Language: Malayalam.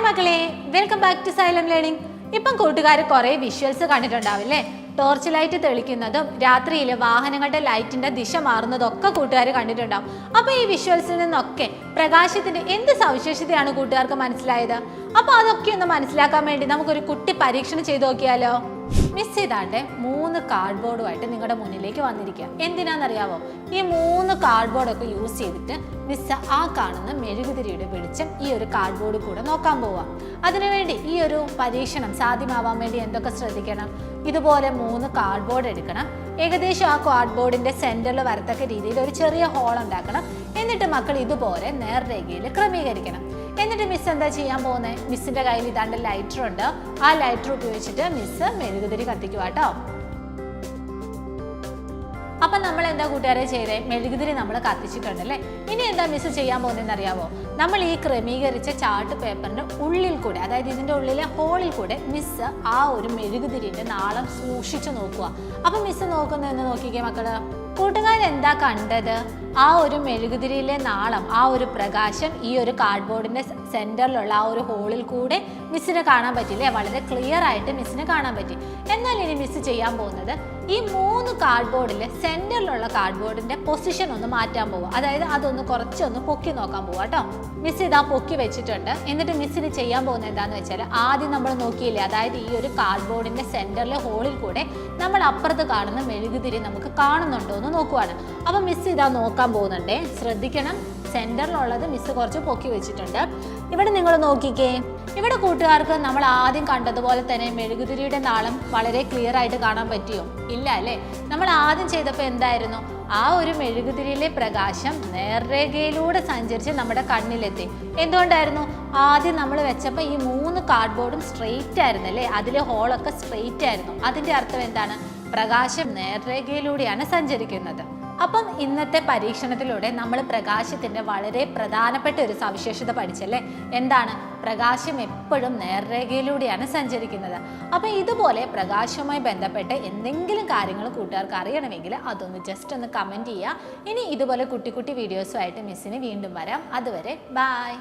മക്കളെ, welcome back to Xylem Learning. ഇപ്പം കൂട്ടുകാർ കുറേ വിഷ്വൽസ് കണ്ടിട്ടുണ്ടാവില്ലേ? ടോർച്ച് ലൈറ്റ് തെളിക്കുന്നതും രാത്രിയിലെ വാഹനങ്ങളുടെ ലൈറ്റിന്റെ ദിശ മാറുന്നതൊക്കെ കൂട്ടുകാർ കണ്ടിട്ടുണ്ടാവും. അപ്പോൾ ഈ വിഷ്വൽസിൽ നിന്നൊക്കെ പ്രകാശത്തിന്റെ എന്ത് സവിശേഷതയാണ് കൂട്ടുകാർക്ക് മനസ്സിലായത്? അപ്പോൾ അതൊക്കെ ഒന്ന് മനസ്സിലാക്കാൻ വേണ്ടി നമുക്കൊരു കുട്ടി പരീക്ഷണം ചെയ്ത് നോക്കിയാലോ? മിസ് ചെയ്താണ്ട് 3 കാർഡ്ബോർഡുമായിട്ട് നിങ്ങളുടെ മുന്നിലേക്ക് വന്നിരിക്കുക. എന്തിനാണെന്നറിയാവോ? ഈ 3 കാർഡ്ബോർഡൊക്കെ യൂസ് ചെയ്തിട്ട് മിസ് ആ കാണുന്ന മെഴുകുതിരിയുടെ വെളിച്ചം ഈ ഒരു കാർഡ്ബോർഡിൽ കൂടെ നോക്കാൻ പോവാം. അതിനുവേണ്ടി ഈ ഒരു പരീക്ഷണം സാധ്യമാവാൻ വേണ്ടി എന്തൊക്കെ ശ്രദ്ധിക്കണം? ഇതുപോലെ 3 കാർഡ്ബോർഡ് എടുക്കണം. ഏകദേശം ആ കാർഡ്ബോർഡിന്റെ സെന്ററിൽ വരത്തക്ക രീതിയിൽ ഒരു ചെറിയ ഹോൾ ഉണ്ടാക്കണം. എന്നിട്ട് മക്കൾ ഇതുപോലെ നേർരേഖയിൽ ക്രമീകരിക്കണം. എന്നിട്ട് മിസ് എന്താ ചെയ്യാൻ പോകുന്നത്? മിസ്സിന്റെ കയ്യിൽ ഇതാണ്ട് ലൈറ്റർ ഉണ്ട്. ആ ലൈറ്റർ ഉപയോഗിച്ചിട്ട് മിസ് മെഴുകുതിരി കത്തിക്കുക കേട്ടോ. അപ്പം നമ്മൾ എന്താ കൂട്ടുകാരെ ചെയ്തേ? മെഴുകുതിരി നമ്മൾ കത്തിച്ചിട്ടുണ്ടല്ലേ. ഇനി എന്താ മിസ് ചെയ്യാൻ പോകുന്നതെന്ന് അറിയാവോ? നമ്മൾ ഈ ക്രമീകരിച്ച ചാർട്ട് പേപ്പറിന്റെ ഉള്ളിൽ കൂടെ, അതായത് ഇതിന്റെ ഉള്ളിലെ ഹോളിൽ കൂടെ മിസ് ആ ഒരു മെഴുകുതിരിന്റെ നാളം സൂക്ഷിച്ചു നോക്കുക. അപ്പം മിസ് നോക്കുന്നതെന്ന് നോക്കിക്കേ മക്കള്. കൂട്ടുകാരെന്താ കണ്ടത്? ആ ഒരു മെഴുകുതിരിയിലെ നാളം, ആ ഒരു പ്രകാശം ഈ ഒരു കാർഡ്ബോർഡിന്റെ സെന്ററിലുള്ള ആ ഒരു ഹോളിൽ കൂടെ മിസ്സിന് കാണാൻ പറ്റില്ലേ? വളരെ ക്ലിയർ ആയിട്ട് മിസ്സിന് കാണാൻ പറ്റി. എന്നാൽ ഇനി മിസ് ചെയ്യാൻ പോകുന്നത് ഈ 3 കാർഡ്ബോർഡിലെ സെന്ററിലുള്ള കാർഡ്ബോർഡിന്റെ പൊസിഷൻ ഒന്ന് മാറ്റാൻ പോവുക. അതായത് അതൊന്ന് കുറച്ചൊന്ന് പൊക്കി നോക്കാൻ പോവുക കേട്ടോ. മിസ് ഇതാ പൊക്കി വെച്ചിട്ടുണ്ട്. എന്നിട്ട് മിസ്സിന് ചെയ്യാൻ പോകുന്നത് എന്താണെന്ന് വെച്ചാൽ, ആദ്യം നമ്മൾ നോക്കിയില്ലേ, അതായത് ഈ ഒരു കാർഡ്ബോർഡിന്റെ സെന്ററിലെ ഹോളിൽ കൂടെ നമ്മൾ അപ്പുറത്ത് കാണുന്ന മെഴുകുതിരി നമുക്ക് കാണുന്നുണ്ടോ എന്ന് നോക്കുവാണ്. അപ്പം മിസ് ഇതാ നോക്കാൻ പോകുന്നുണ്ടേ. ശ്രദ്ധിക്കണം, സെന്ററിലുള്ളത് മിസ് കുറച്ച് പൊക്കി വെച്ചിട്ടുണ്ട്. ഇവിടെ നിങ്ങൾ നോക്കിക്കേ. ഇവിടെ കൂട്ടുകാർക്ക് നമ്മൾ ആദ്യം കണ്ടതുപോലെ തന്നെ മെഴുകുതിരിയുടെ നാളം വളരെ ക്ലിയർ ആയിട്ട് കാണാൻ പറ്റിയോ? ഇല്ല അല്ലേ? നമ്മൾ ആദ്യം ചെയ്തപ്പോൾ എന്തായിരുന്നു? ആ ഒരു മെഴുകുതിരിയിലെ പ്രകാശം നേർരേഖയിലൂടെ സഞ്ചരിച്ച് നമ്മുടെ കണ്ണിലെത്തി. എന്തുകൊണ്ടായിരുന്നു? ആദ്യം നമ്മൾ വെച്ചപ്പോൾ ഈ 3 കാർഡ്ബോർഡും സ്ട്രെയിറ്റ് ആയിരുന്നു അല്ലേ? അതിലെ ഹോളൊക്കെ സ്ട്രെയിറ്റ് ആയിരുന്നു. അതിൻ്റെ അർത്ഥം എന്താണ്? പ്രകാശം നേർരേഖയിലൂടെയാണ് സഞ്ചരിക്കുന്നത്. അപ്പം ഇന്നത്തെ പരീക്ഷണത്തിലൂടെ നമ്മൾ പ്രകാശത്തിൻ്റെ വളരെ പ്രധാനപ്പെട്ട ഒരു സവിശേഷത പഠിച്ചല്ലേ? എന്താണ്? പ്രകാശം എപ്പോഴും നേർരേഖയിലൂടെയാണ് സഞ്ചരിക്കുന്നത്. അപ്പം ഇതുപോലെ പ്രകാശവുമായി ബന്ധപ്പെട്ട് എന്തെങ്കിലും കാര്യങ്ങൾ കൂട്ടുകാർക്ക് അറിയണമെങ്കിൽ അതൊന്ന് ജസ്റ്റ് ഒന്ന് കമൻറ്റ് ചെയ്യുക. ഇനി ഇതുപോലെ കുട്ടി കുട്ടി വീഡിയോസുമായിട്ട് മിസ്സിന് വീണ്ടും വരാം. അതുവരെ ബൈ.